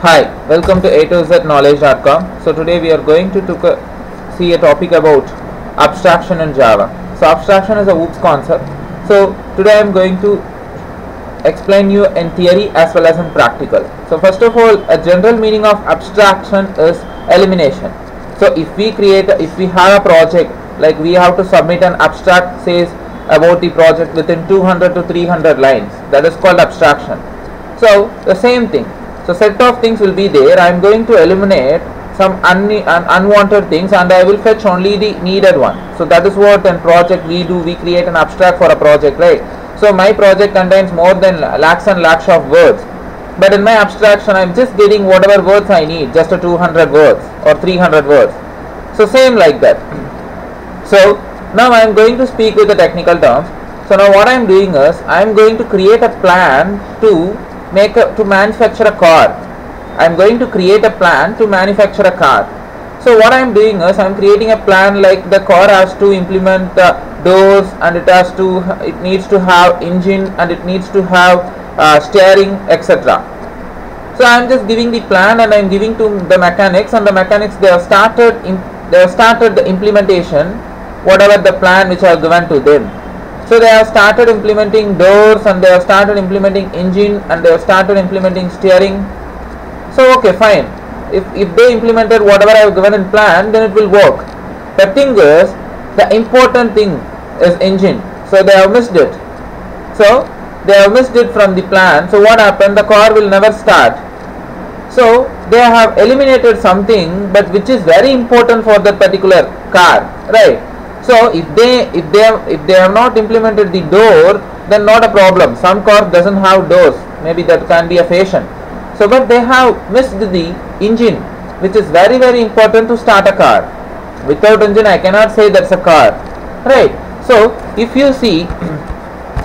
Hi, welcome to A to Z knowledge.com. So today we are going to see a topic about abstraction in Java. So abstraction is a OOPS concept. So today I am going to explain you in theory as well as in practical. So first of all, a general meaning of abstraction is elimination. So if we have a project, like we have to submit an abstract says about the project within 200 to 300 lines, that is called abstraction. So the same thing. So set of things will be there. I am going to eliminate some unwanted things and I will fetch only the needed one. So that is what in project we do. We create an abstract for a project, right? So my project contains more than lakhs and lakhs of words, but in my abstraction I am just getting whatever words I need, just a 200 words or 300 words. So same like that. So now I am going to speak with the technical terms. So now what I am doing is I am going to create a plan to manufacture a car. I am going to create a plan to manufacture a car. So what I am doing is I am creating a plan like the car has to implement the doors and it needs to have engine and it needs to have steering, etc. So I am just giving the plan and I am giving to the mechanics, and the mechanics they have started the implementation whatever the plan which I have given to them. So they have started implementing doors and they have started implementing engine and they have started implementing steering. So okay, fine. If they implemented whatever I have given in plan, then it will work. The thing is, the important thing is engine. So they have missed it. So they have missed it from the plan. So what happened? The car will never start. So they have eliminated something, but which is very important for that particular car, right? So if they have not implemented the door, then not a problem. Some cars doesn't have doors. Maybe that can be a fashion. So but they have missed the engine, which is very very important to start a car. Without engine I cannot say that's a car, right? So if you see,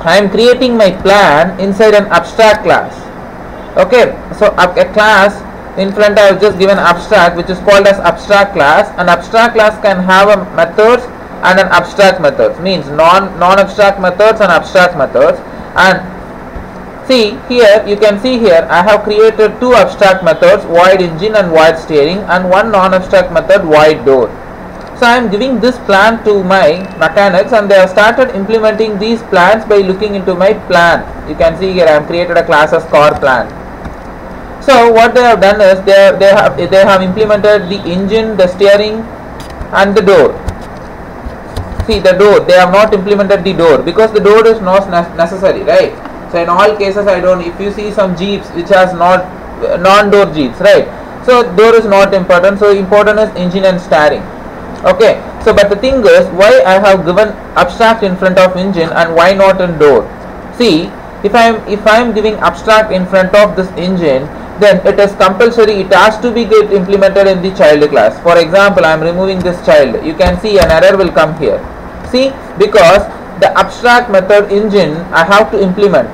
I am creating my plan inside an abstract class. Okay, so a class in front I have just given abstract, which is called as abstract class. An abstract class can have a methods and an abstract methods, means non-abstract methods and abstract methods. And see here, you can see here I have created two abstract methods, void engine and void steering, and one non-abstract method, void door. So I am giving this plan to my mechanics and they have started implementing these plans by looking into my plan. You can see here I have created a class as car plan. So what they have done is they have implemented the engine, the steering and the door. See the door, they have not implemented the door because the door is not necessary, right? So in all cases I don't, if you see some jeeps which has non-door jeeps, right? So door is not important, so important is engine and steering. Okay, so but the thing is, why I have given abstract in front of engine and why not in door? See, if I am giving abstract in front of this engine, then it is compulsory, it has to be get implemented in the child class. For example, I am removing this child. You can see an error will come here. See, because the abstract method engine I have to implement,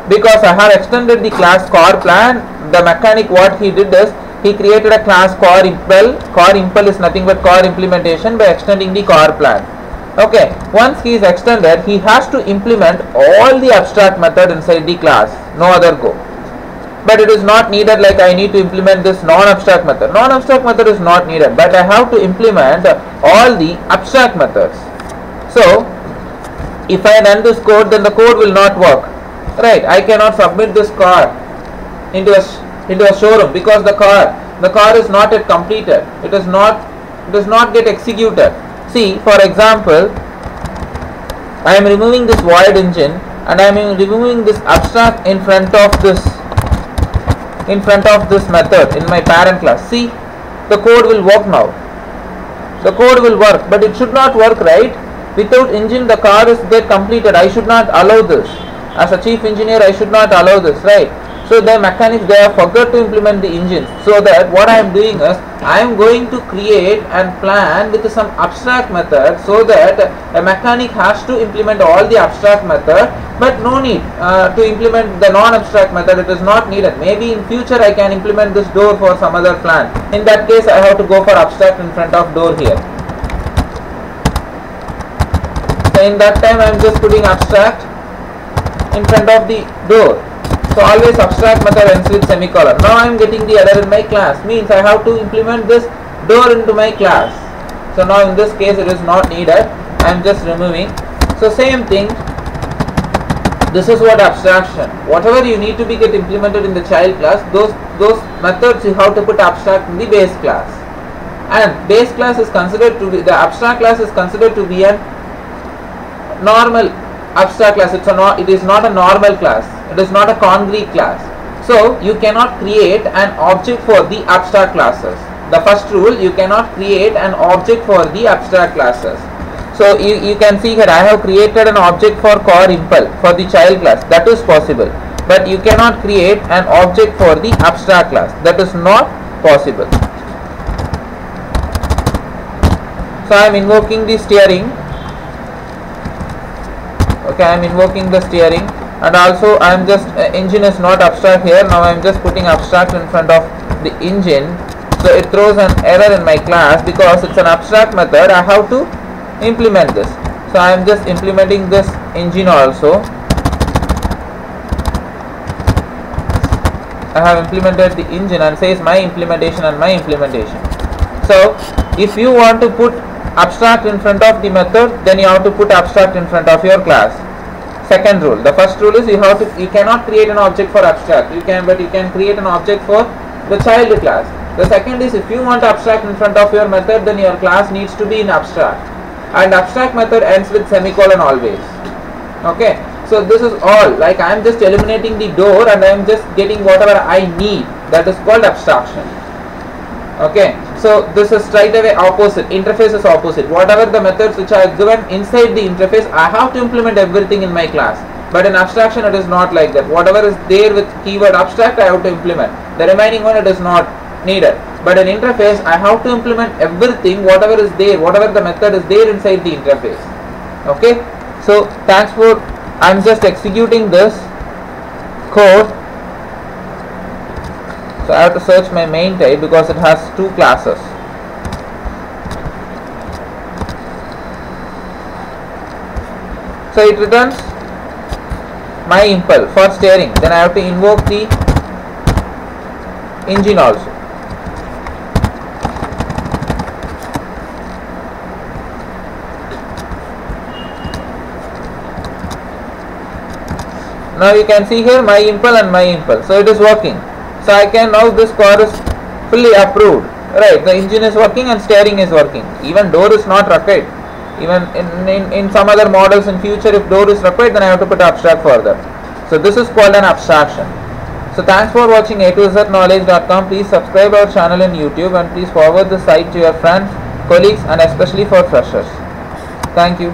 because I have extended the class car plan. The mechanic, what he did is he created a class car impl. Car impl is nothing but car implementation by extending the car plan. Okay, once he is extended, he has to implement all the abstract method inside the class, no other go. But it is not needed like I need to implement this non-abstract method. Non-abstract method is not needed, but I have to implement all the abstract methods. So if I run this code, then the code will not work, right? I cannot submit this car into a showroom because the car is not yet completed. It does not get executed. See, for example, I am removing this void engine and I am removing this abstract in front of this method in my parent class. See, the code will work now. The code will work, but it should not work, right? Without engine the car is get completed. I should not allow this. As a chief engineer I should not allow this, right? So the mechanics, they have forgot to implement the engine. So that what I am doing is I am going to create and plan with some abstract method, so that a mechanic has to implement all the abstract method, but no need to implement the non-abstract method. It is not needed. Maybe in future I can implement this door for some other plan. In that case I have to go for abstract in front of door here. So in that time I am just putting abstract in front of the door. So always abstract method ends with semicolon. Now I am getting the error in my class, means I have to implement this door into my class. So now in this case it is not needed, I am just removing. So same thing, this is what abstraction. Whatever you need to be get implemented in the child class, those methods you have to put abstract in the base class. And base class is considered to be, the abstract class is considered to be a normal abstract class. It is not a normal class. It is not a concrete class. So you cannot create an object for the abstract classes. The first rule, you cannot create an object for the abstract classes. So you can see here I have created an object for core impulse for the child class. That is possible. But you cannot create an object for the abstract class. That is not possible. So I am invoking the steering. Okay, I am invoking the steering, and also I am just engine is not abstract here. Now I am just putting abstract in front of the engine. So it throws an error in my class because it's an abstract method. I have to implement this. So I am just implementing this engine also. I have implemented the engine and says my implementation and my implementation. So if you want to put abstract in front of the method, then you have to put abstract in front of your class. Second rule. The first rule is you cannot create an object for abstract. But you can create an object for the child class. The second is if you want abstract in front of your method, then your class needs to be in abstract. And abstract method ends with semicolon always. Okay. So this is all. Like I am just eliminating the door and I am just getting whatever I need. That is called abstraction. Okay. So this is straight away opposite. Interface is opposite. Whatever the methods which are given inside the interface, I have to implement everything in my class. But in abstraction it is not like that. Whatever is there with keyword abstract, I have to implement. The remaining one it is not needed. But in interface I have to implement everything, whatever is there, whatever the method is there inside the interface. Okay. So thanks for, I am just executing this code. So I have to search my main type because it has two classes. So it returns my impulse for steering. Then I have to invoke the engine also. Now you can see here my impulse and my impulse. So it is working. So I can now, this car is fully approved. Right, the engine is working and steering is working. Even door is not required. Even in some other models in future, if door is required, then I have to put abstract further. So this is called an abstraction. So thanks for watching a2zknowledge.com. Please subscribe our channel in YouTube and please forward the site to your friends, colleagues and especially for freshers. Thank you.